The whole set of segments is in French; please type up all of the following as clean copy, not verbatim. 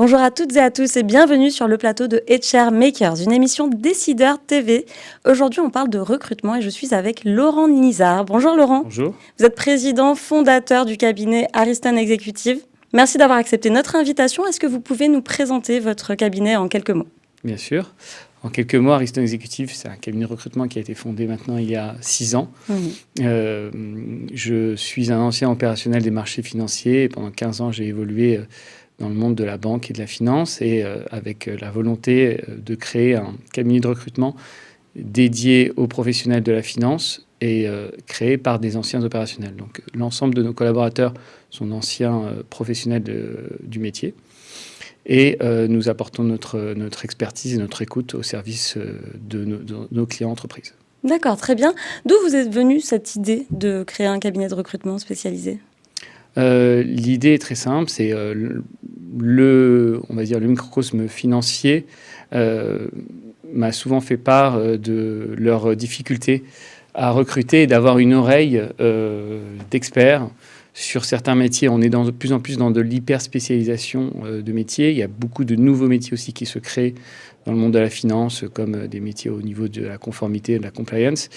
Bonjour à toutes et à tous et bienvenue sur le plateau de HR Makers, une émission Décideur TV. Aujourd'hui, on parle de recrutement et je suis avec Laurent Nizar. Bonjour Laurent. Bonjour. Vous êtes président fondateur du cabinet Ariston Executive. Merci d'avoir accepté notre invitation. Est-ce que vous pouvez nous présenter votre cabinet en quelques mots ? Bien sûr. En quelques mots, Ariston Executive, c'est un cabinet de recrutement qui a été fondé maintenant il y a 6 ans. Je suis un ancien opérationnel des marchés financiers et pendant 15 ans, j'ai évolué dans le monde de la banque et de la finance et avec la volonté de créer un cabinet de recrutement dédié aux professionnels de la finance et créé par des anciens opérationnels. Donc l'ensemble de nos collaborateurs sont d'anciens professionnels du métier. Et nous apportons notre expertise et notre écoute au service de nos clients entreprises. D'accord, très bien. D'où vous êtes venue cette idée de créer un cabinet de recrutement spécialisé ? L'idée est très simple, c'est on va dire le microcosme financier m'a souvent fait part de leurs difficultés à recruter et d'avoir une oreille d'experts sur certains métiers. On est de plus en plus dans de l'hyper-spécialisation de métiers. Il y a beaucoup de nouveaux métiers aussi qui se créent dans le monde de la finance, comme des métiers au niveau de la conformité, de la compliance.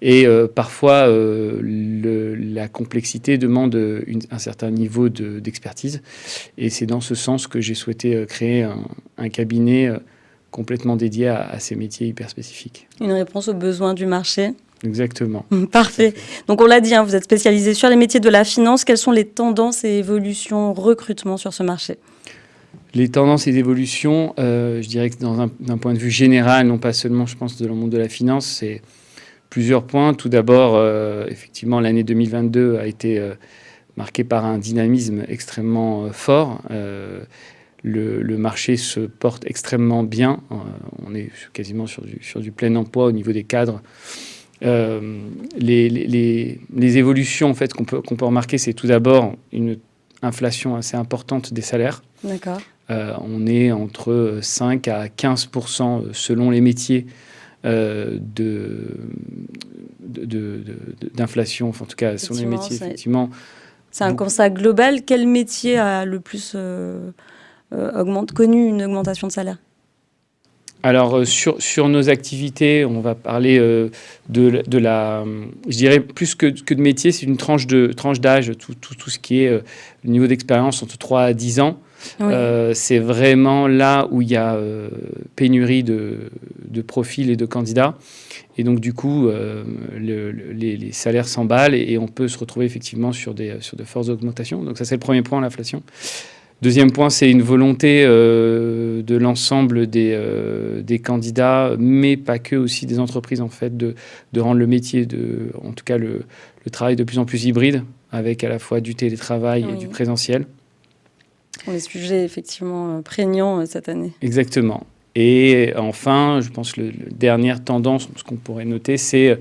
Et parfois, la complexité demande un certain niveau d'expertise. Et c'est dans ce sens que j'ai souhaité créer un cabinet complètement dédié à ces métiers hyper spécifiques. Une réponse aux besoins du marché ? Exactement. Parfait. Donc on l'a dit, vous êtes spécialisé sur les métiers de la finance. Quelles sont les tendances et évolutions recrutement sur ce marché ? Les tendances et évolutions, je dirais que d'un point de vue général, non pas seulement, je pense, dans le monde de la finance, c'est plusieurs points. Tout d'abord, effectivement, l'année 2022 a été marquée par un dynamisme extrêmement fort. Le marché se porte extrêmement bien. On est quasiment sur du plein emploi au niveau des cadres. Les évolutions en fait, qu'on peut remarquer, c'est tout d'abord une inflation assez importante des salaires. D'accord. On est entre 5 à 15% selon les métiers d'inflation, enfin, en tout cas selon les métiers, effectivement. C'est un constat global. Quel métier a le plus connu une augmentation de salaire ? Alors, sur nos activités, on va parler de la... Je dirais plus que de métier, c'est une tranche d'âge, tout ce qui est le niveau d'expérience entre 3 à 10 ans. Oui. C'est vraiment là où il y a pénurie de profils et de candidats. Et donc, du coup, les salaires s'emballent et on peut se retrouver effectivement sur de fortes augmentations. Donc, ça, c'est le premier point, l'inflation. Deuxième point, c'est une volonté de l'ensemble des candidats, mais pas que, aussi des entreprises, en fait, de rendre le métier, en tout cas le travail de plus en plus hybride, avec à la fois du télétravail et du présentiel. Les sujets, effectivement, prégnants cette année. Exactement. Et enfin, je pense que la dernière tendance, ce qu'on pourrait noter, c'est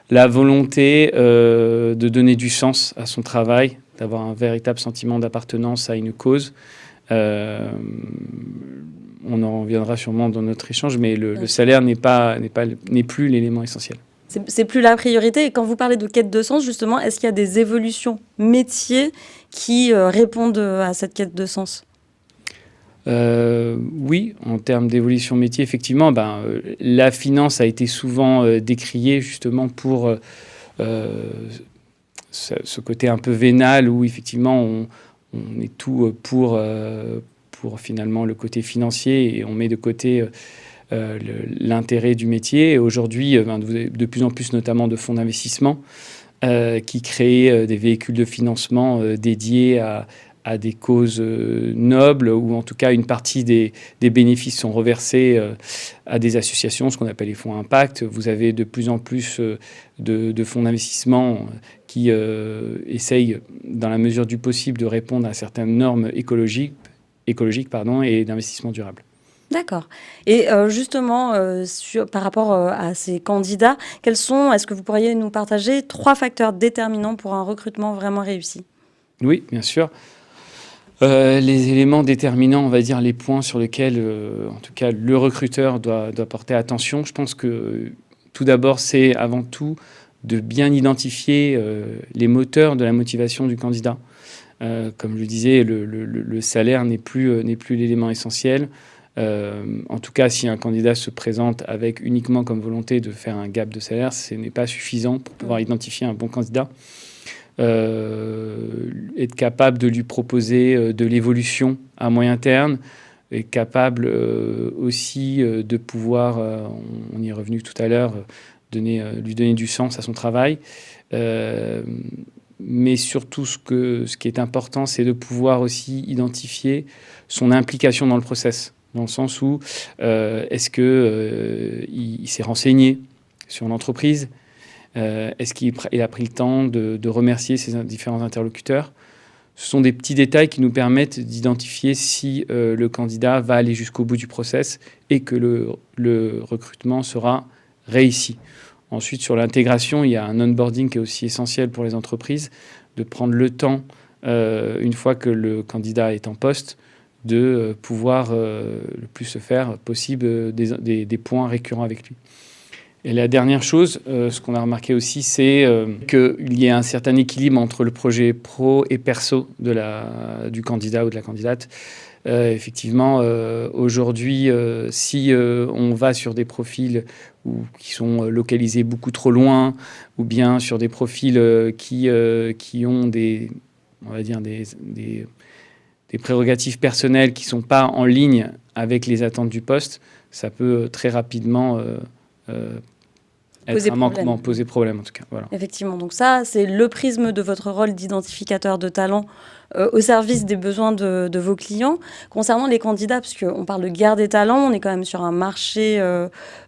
la volonté de donner du sens à son travail, d'avoir un véritable sentiment d'appartenance à une cause. On en reviendra sûrement dans notre échange, mais le salaire n'est plus l'élément essentiel. C'est plus la priorité. Et quand vous parlez de quête de sens, justement, est-ce qu'il y a des évolutions métiers qui répondent à cette quête de sens ? Oui, en termes d'évolution métier, effectivement, la finance a été souvent décriée justement pour ce côté un peu vénal où effectivement on est tout pour finalement le côté financier et on met de côté l'intérêt du métier. Et aujourd'hui, de plus en plus notamment de fonds d'investissement qui créent des véhicules de financement dédiés à des causes nobles, ou en tout cas une partie des bénéfices sont reversés à des associations, ce qu'on appelle les fonds impact. Vous avez de plus en plus de fonds d'investissement qui essayent, dans la mesure du possible, de répondre à certaines normes écologiques et d'investissement durable. D'accord. Et justement, par rapport à ces candidats, est-ce que vous pourriez nous partager 3 facteurs déterminants pour un recrutement vraiment réussi ? Oui, bien sûr. Les éléments déterminants, on va dire les points sur lesquels, en tout cas, le recruteur doit porter attention. Je pense que tout d'abord, c'est avant tout de bien identifier les moteurs de la motivation du candidat. Comme je le disais, le salaire n'est plus l'élément essentiel. En tout cas, si un candidat se présente avec uniquement comme volonté de faire un gap de salaire, ce n'est pas suffisant pour pouvoir identifier un bon candidat. Être capable de lui proposer de l'évolution à moyen terme, être capable aussi de pouvoir, on y est revenu tout à l'heure, lui donner du sens à son travail. Mais surtout, ce qui est important, c'est de pouvoir aussi identifier son implication dans le process, dans le sens où est-ce qu'il s'est renseigné sur l'entreprise, est-ce qu'il a pris le temps de remercier ses différents interlocuteurs. Ce sont des petits détails qui nous permettent d'identifier si le candidat va aller jusqu'au bout du process et que le recrutement sera réussi. Ensuite, sur l'intégration, il y a un onboarding qui est aussi essentiel pour les entreprises, de prendre le temps, une fois que le candidat est en poste, de pouvoir le plus se faire possible des points récurrents avec lui. Et la dernière chose, ce qu'on a remarqué aussi, c'est qu'il y a un certain équilibre entre le projet pro et perso du candidat ou de la candidate. Effectivement, aujourd'hui, si on va sur des profils qui sont localisés beaucoup trop loin, ou bien sur des profils qui ont on va dire des prérogatives personnelles qui ne sont pas en ligne avec les attentes du poste, ça peut très rapidement poser problème en tout cas. Voilà. Effectivement, donc ça, c'est le prisme de votre rôle d'identificateur de talent au service des besoins de vos clients. Concernant les candidats, parce qu'on parle de guerre des talents, on est quand même sur un marché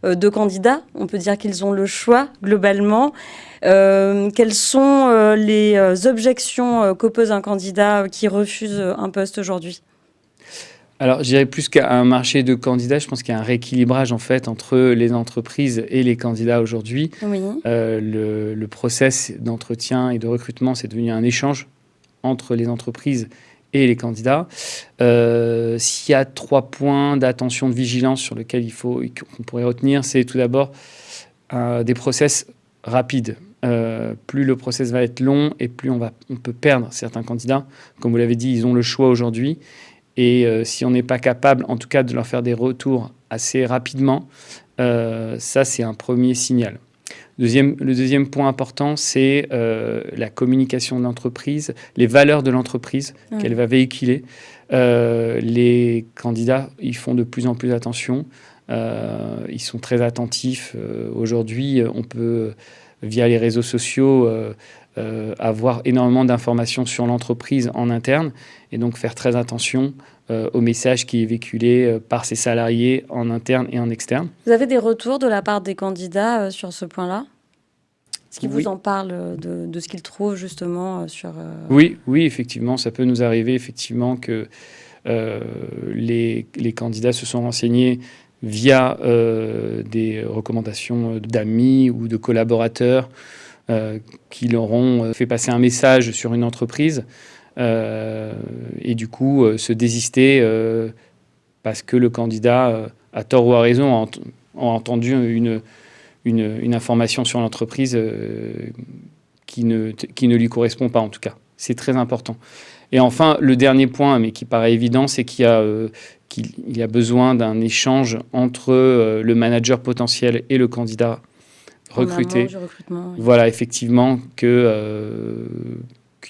de candidats. On peut dire qu'ils ont le choix globalement. Quelles sont les objections qu'oppose un candidat qui refuse un poste aujourd'hui ? Alors, je dirais plus qu'à un marché de candidats, je pense qu'il y a un rééquilibrage en fait entre les entreprises et les candidats aujourd'hui. Oui. Le process d'entretien et de recrutement, c'est devenu un échange entre les entreprises et les candidats. S'il y a 3 points d'attention, de vigilance sur lesquels qu'on pourrait retenir, c'est tout d'abord des process rapides. Plus le process va être long et plus on peut perdre certains candidats. Comme vous l'avez dit, ils ont le choix aujourd'hui. Et si on n'est pas capable, en tout cas, de leur faire des retours assez rapidement, ça, c'est un premier signal. Le deuxième point important, c'est la communication de l'entreprise, les valeurs de l'entreprise qu'elle va véhiculer. Les candidats, ils font de plus en plus attention. Ils sont très attentifs. Aujourd'hui, on peut, via les réseaux sociaux, avoir énormément d'informations sur l'entreprise en interne et donc faire très attention au message qui est véhiculé par ses salariés en interne et en externe. Vous avez des retours de la part des candidats sur ce point-là ? Est-ce qu'ils vous en parlent de ce qu'ils trouvent justement sur... Oui, effectivement, ça peut nous arriver effectivement que les candidats se sont renseignés via des recommandations d'amis ou de collaborateurs qui leur ont fait passer un message sur une entreprise et du coup se désister parce que le candidat, à tort ou à raison, a entendu une information sur l'entreprise qui ne lui correspond pas en tout cas. C'est très important. Et enfin, le dernier point, mais qui paraît évident, c'est qu'il y a besoin d'un échange entre le manager potentiel et le candidat recruté. Oui. Voilà, effectivement, qui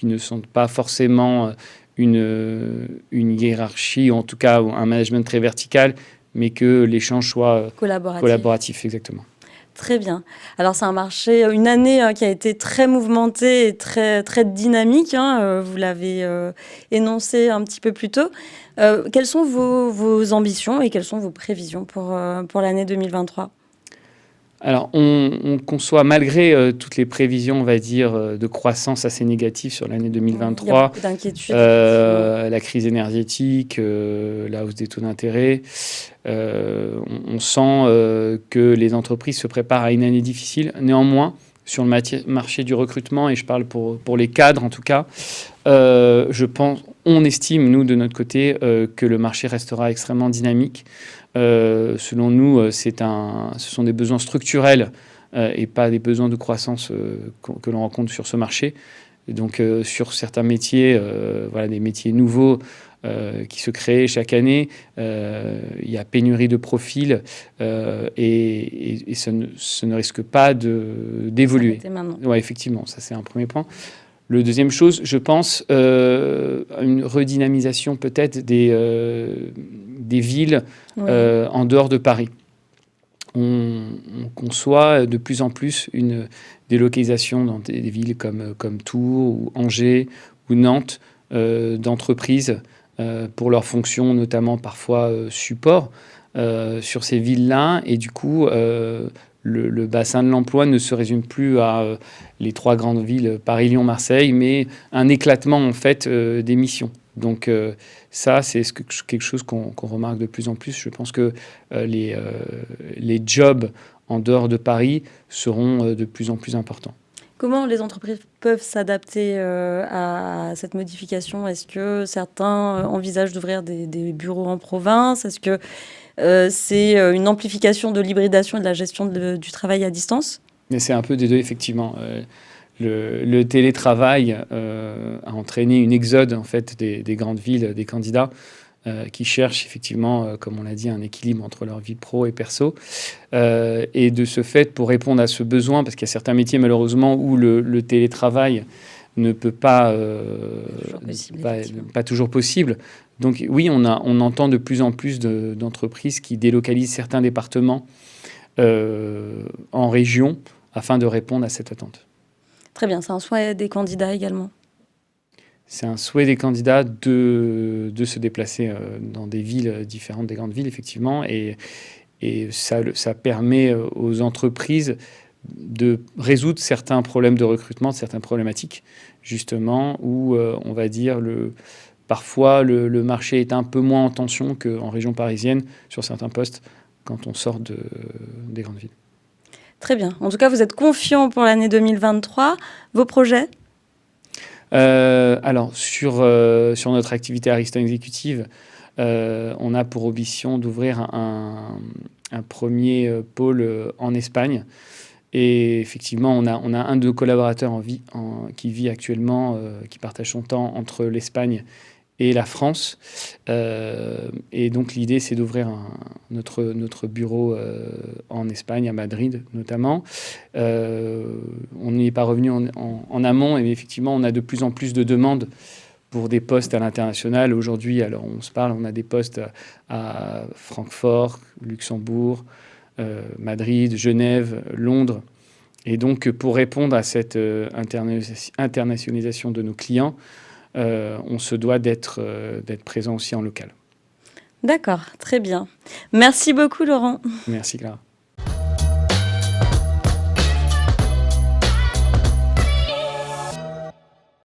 ne sont pas forcément une hiérarchie, ou en tout cas un management très vertical, mais que l'échange soit collaboratif, exactement. Très bien. Alors, c'est un marché, une année qui a été très mouvementée et très, très dynamique. Vous l'avez énoncé un petit peu plus tôt. Quelles sont vos ambitions et quelles sont vos prévisions pour l'année 2023 ? Alors, on conçoit, malgré toutes les prévisions, on va dire, de croissance assez négatives sur l'année 2023, il y a beaucoup d'inquiétudes. La crise énergétique, la hausse des taux d'intérêt, on sent que les entreprises se préparent à une année difficile. Néanmoins, sur le marché du recrutement, et je parle pour les cadres en tout cas, on estime, nous, de notre côté, que le marché restera extrêmement dynamique. Selon nous, ce sont des besoins structurels et pas des besoins de croissance que l'on rencontre sur ce marché. Et donc, sur certains métiers, voilà, des métiers nouveaux qui se créent chaque année, il y a pénurie de profils et ça ne risque pas d'évoluer. S'arrêter maintenant. Ouais, effectivement, ça c'est un premier point. Le deuxième chose, je pense, une redynamisation peut-être des villes Oui. en dehors de Paris. On conçoit de plus en plus une délocalisation dans des villes comme Tours ou Angers ou Nantes d'entreprises pour leurs fonctions, notamment parfois support sur ces villes-là. Et du coup, le bassin de l'emploi ne se résume plus à les 3 grandes villes, Paris, Lyon, Marseille, mais un éclatement en fait des missions. Donc ça, c'est quelque chose qu'on remarque de plus en plus. Je pense que les jobs en dehors de Paris seront de plus en plus importants. Comment les entreprises peuvent s'adapter à cette modification? Est-ce que certains envisagent d'ouvrir des bureaux en province? Est-ce que c'est une amplification de l'hybridation et de la gestion du travail à distance? Mais c'est un peu des deux, effectivement. Le télétravail a entraîné une exode en fait, des grandes villes, des candidats qui cherchent effectivement, comme on l'a dit, un équilibre entre leur vie pro et perso. Et de ce fait, pour répondre à ce besoin, parce qu'il y a certains métiers malheureusement où le télétravail ne peut pas, pas toujours possible. Donc oui, on entend de plus en plus d'entreprises qui délocalisent certains départements en région afin de répondre à cette attente. Très bien, c'est un souhait des candidats également. C'est un souhait des candidats de se déplacer dans des villes différentes des grandes villes, effectivement, et ça permet aux entreprises de résoudre certains problèmes de recrutement, certaines problématiques, justement, où on va dire parfois le marché est un peu moins en tension qu'en région parisienne sur certains postes quand on sort des grandes villes. Très bien. En tout cas, vous êtes confiant pour l'année 2023. Vos projets ? Alors, sur notre activité Ariston Exécutive, on a pour ambition d'ouvrir un premier pôle en Espagne. Et effectivement, on a un de nos collaborateurs qui vit actuellement, qui partage son temps entre l'Espagne et la France. Et donc, l'idée, c'est d'ouvrir notre bureau en Espagne, à Madrid notamment. On n'y est pas revenu en amont, et effectivement, on a de plus en plus de demandes pour des postes à l'international. Aujourd'hui, alors on se parle, on a des postes à Francfort, Luxembourg, Madrid, Genève, Londres. Et donc, pour répondre à cette internationalisation de nos clients, on se doit d'être présent aussi en local. D'accord, très bien. Merci beaucoup, Laurent. Merci, Clara.